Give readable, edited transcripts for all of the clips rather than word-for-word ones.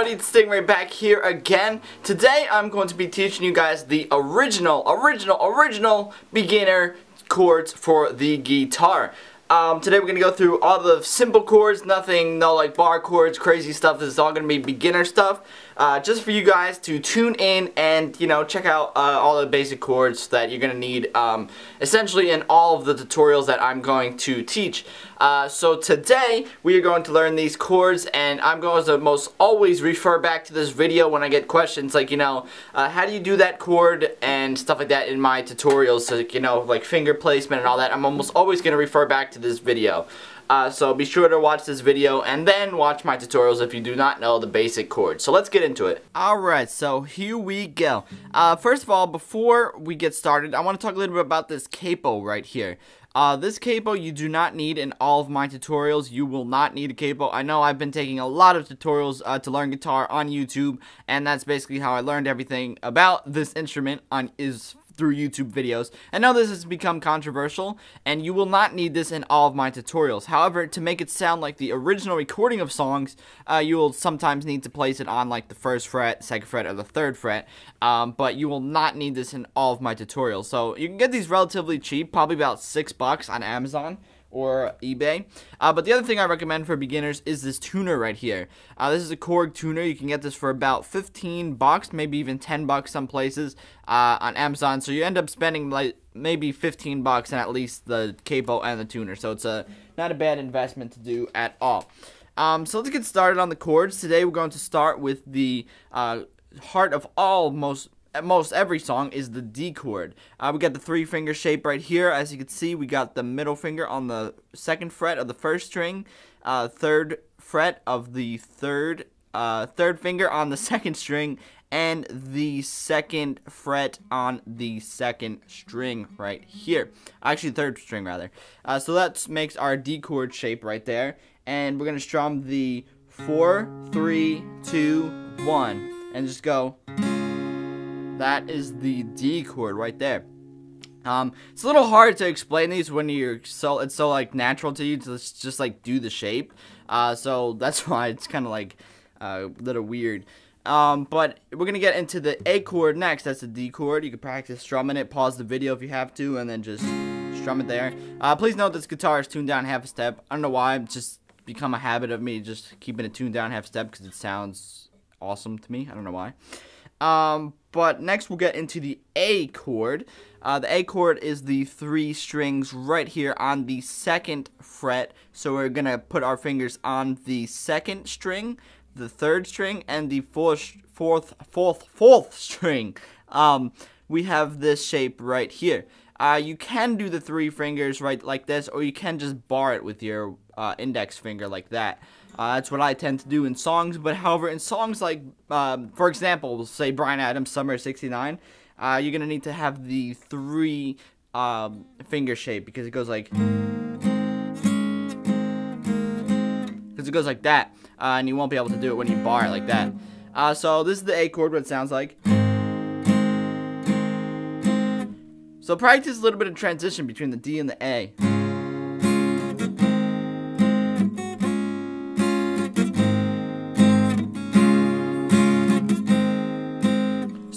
everybody, it's Stingray back here again. Today I'm going to be teaching you guys the original beginner chords for the guitar. Today we're going to go through all the simple chords, no like bar chords, crazy stuff. This is all going to be beginner stuff, just for you guys to tune in and, you know, check out all the basic chords that you're going to need, essentially in all of the tutorials that I'm going to teach. So today we are going to learn these chords, and I'm going to most always refer back to this video when I get questions like, you know, how do you do that chord and stuff like that in my tutorials, so, you know, like finger placement and all that. I'm almost always going to refer back to this video. So be sure to watch this video and then watch my tutorials if you do not know the basic chords. So let's get into it. Alright, so here we go. First of all, before we get started, I want to talk a little bit about this capo right here. This capo you do not need in all of my tutorials. You will not need a capo. I know I've been taking a lot of tutorials to learn guitar on YouTube, and that's basically how I learned everything about this instrument through YouTube videos. I know this has become controversial, and you will not need this in all of my tutorials. However, to make it sound like the original recording of songs, you will sometimes need to place it on like the 1st fret, 2nd fret, or the 3rd fret, but you will not need this in all of my tutorials. So you can get these relatively cheap, probably about $6 on Amazon or eBay. But the other thing I recommend for beginners is this tuner right here. This is a Chord tuner. You can get this for about $15, maybe even $10 some places on Amazon. So you end up spending like maybe $15 and at least the capo and the tuner. So it's not a bad investment to do at all. So let's get started on the chords. Today we're going to start with the heart of most every song is the D chord. We got the 3-finger shape right here. As you can see, we got the middle finger on the 2nd fret of the 1st string, 3rd fret of the 3rd finger on the 2nd string, and the 2nd fret on the 2nd string right here. Actually, 3rd string rather. So that makes our D chord shape right there, and we're gonna strum the 4, 3, 2, 1, and just go. That is the D chord right there. It's a little hard to explain these when it's so like natural to you to just like do the shape. So that's why it's kind of like a little weird. But we're gonna get into the A chord next. That's the D chord. You can practice strumming it. Pause the video if you have to, and then just strum it there. Please note this guitar is tuned down half a step. I don't know why. It's just become a habit of me just keeping it tuned down half a step because it sounds awesome to me. I don't know why. But next we'll get into the A chord. The A chord is the 3 strings right here on the 2nd fret. So we're gonna put our fingers on the 2nd string, the 3rd string, and the fourth string. We have this shape right here. You can do the 3 fingers right like this, or you can just bar it with your index finger like that. That's what I tend to do in songs, but however, in songs like, for example, say Bryan Adams' Summer '69, you're going to need to have the 3 finger shape, because it goes like that, and you won't be able to do it when you bar it like that. So this is the A chord, what it sounds like. So practice a little bit of transition between the D and the A.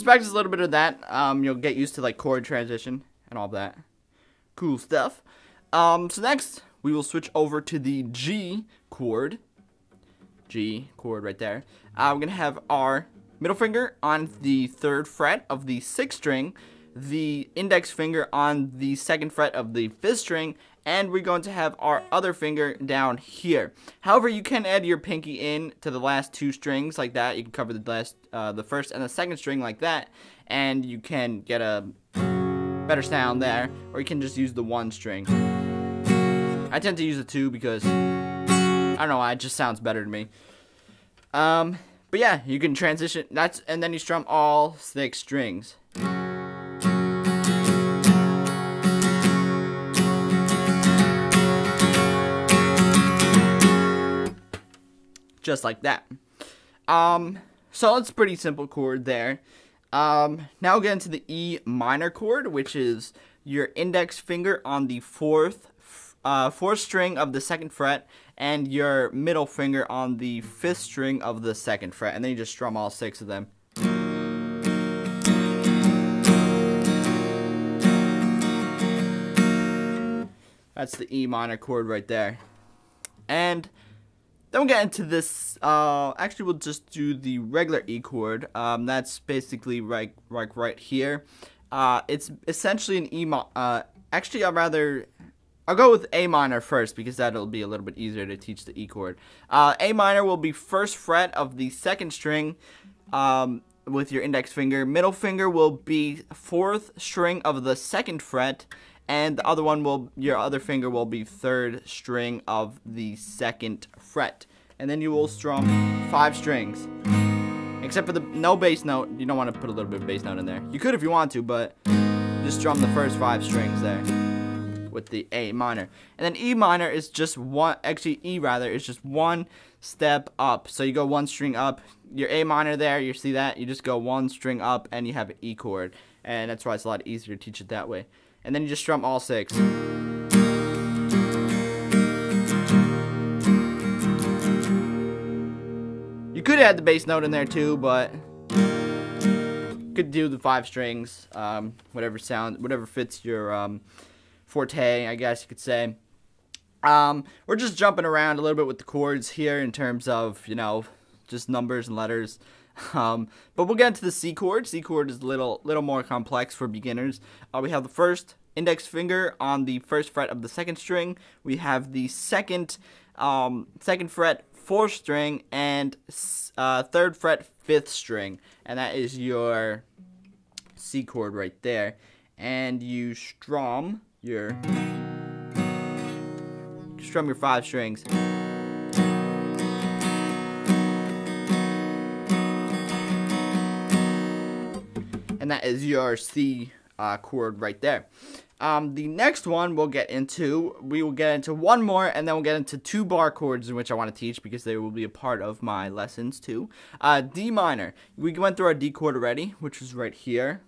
Practice a little bit of that. You'll get used to like chord transition and all that cool stuff. So next we will switch over to the G chord. G chord right there. We're gonna have our middle finger on the 3rd fret of the 6th string, the index finger on the 2nd fret of the 5th string, and we're going to have our other finger down here. However, you can add your pinky in to the last 2 strings like that. You can cover the 1st and the 2nd string like that, and you can get a better sound there, or you can just use the 1 string. I tend to use the 2 because, I don't know why, it just sounds better to me. But yeah, you can transition, and then you strum all 6 strings. Just like that. So it's a pretty simple chord there. Now we'll get into the E minor chord, which is your index finger on the 4th 4th string of the 2nd fret and your middle finger on the 5th string of the 2nd fret, and then you just strum all 6 of them. That's the E minor chord right there. And then we'll get into this. Actually, we'll just do the regular E chord. That's basically right here. It's essentially an E minor. Actually, I'll go with A minor first because that'll be a little bit easier to teach the E chord. A minor will be 1st fret of the 2nd string with your index finger. Middle finger will be 4th string of the 2nd fret. And the other one your other finger will be 3rd string of the 2nd fret. And then you will strum 5 strings. Except for the no bass note. You don't want to put a little bit of bass note in there. You could if you want to, but just strum the first 5 strings there with the A minor. And then E minor is just one, actually E rather, is just one step up. So you go 1 string up. Your A minor there, you see that? You just go 1 string up and you have an E chord. And that's why it's a lot easier to teach it that way. And then you just strum all 6. You could add the bass note in there too, but you could do the 5 strings, whatever fits your forte, I guess you could say. We're just jumping around a little bit with the chords here in terms of, you know, just numbers and letters. But we'll get into the C chord. C chord is a little more complex for beginners. We have the 1st index finger on the 1st fret of the 2nd string. We have the 2nd fret 4th string and 3rd fret 5th string, and that is your C chord right there. And you strum your 5 strings. And that is your C chord right there. The next one we will get into one more, and then we'll get into 2 bar chords in which I want to teach because they will be a part of my lessons too. D minor. We went through our D chord already, which is right here.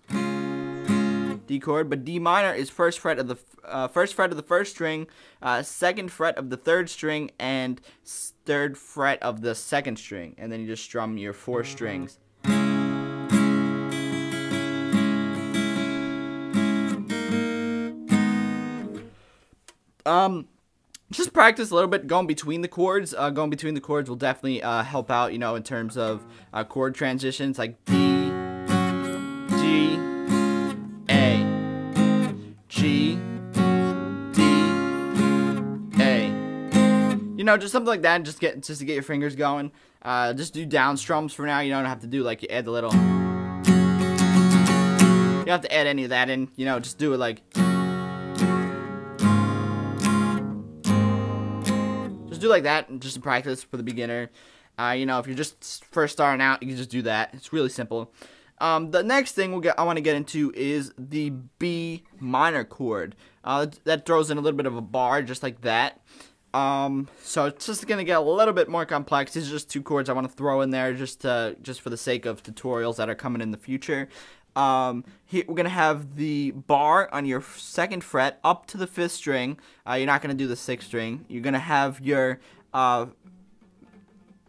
D chord, but D minor is 1st fret of the 1st string, 2nd fret of the 3rd string, and 3rd fret of the 2nd string, and then you just strum your 4 strings. Just practice a little bit going between the chords. Going between the chords will definitely help out, you know, in terms of chord transitions like D, G, A, G, D, A. You know, just something like that. Just to get your fingers going. Just do down strums for now. You don't have to do like you add the little. You don't have to add any of that in. You know, just do it like. Do like that just to practice for the beginner. You know, if you're just first starting out, you can just do that. It's really simple. The next thing I want to get into is the B minor chord. That throws in a little bit of a bar, just like that. So it's just gonna get a little bit more complex. These are just 2 chords I want to throw in there, just for the sake of tutorials that are coming in the future. Here we're gonna have the bar on your 2nd fret up to the 5th string. You're not gonna do the 6th string. You're gonna have your I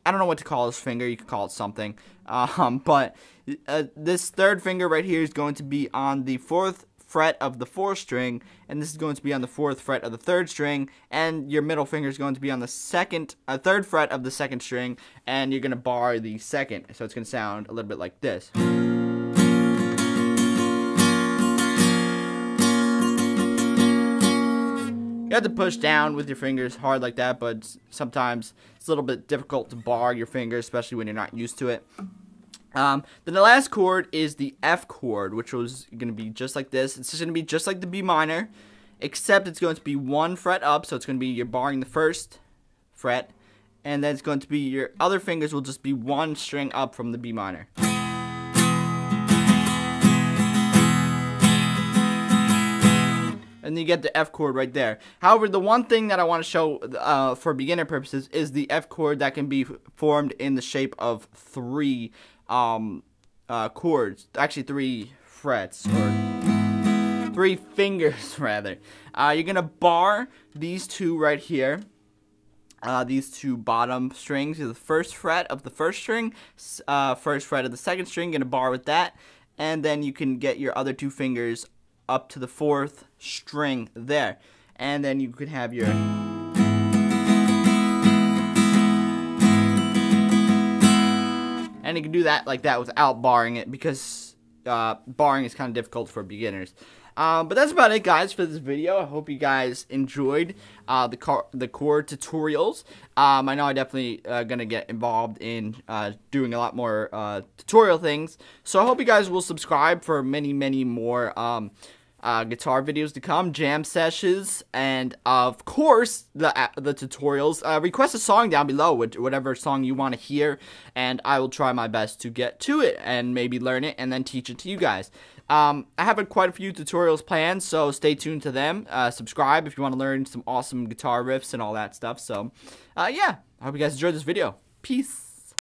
don't know what to call this finger. You could call it something. But this 3rd finger right here is going to be on the 4th fret of the 4th string, and this is going to be on the 4th fret of the 3rd string, and your middle finger is going to be on the 3rd fret of the 2nd string, and you're gonna bar the 2nd. So it's gonna sound a little bit like this. You have to push down with your fingers hard like that, but sometimes it's a little bit difficult to bar your fingers, especially when you're not used to it. Then the last chord is the F chord, which was going to be just like this. It's just going to be just like the B minor, except it's going to be 1 fret up, so it's going to be you're barring the 1st fret, and then it's going to be your other fingers will just be 1 string up from the B minor. And you get the F chord right there. However, the one thing that I want to show for beginner purposes is the F chord that can be formed in the shape of 3 chords. Actually, 3 frets. 3 fingers rather. You're gonna bar these 2 right here. These 2 bottom strings are the first fret of the first string, first fret of the second string, gonna bar with that, and then you can get your other 2 fingers up to the 4th string there, and then you could have your, and you can do that like that without barring it, because barring is kind of difficult for beginners. But that's about it, guys, for this video. I hope you guys enjoyed the chord tutorials. I know I definitely gonna get involved in doing a lot more tutorial things. So I hope you guys will subscribe for many more guitar videos to come, jam sessions, and of course the tutorials. Request a song down below, whatever song you want to hear, and I will try my best to get to it and maybe learn it and then teach it to you guys. I have quite a few tutorials planned, so stay tuned to them. Subscribe if you want to learn some awesome guitar riffs and all that stuff. So yeah, I hope you guys enjoyed this video. Peace.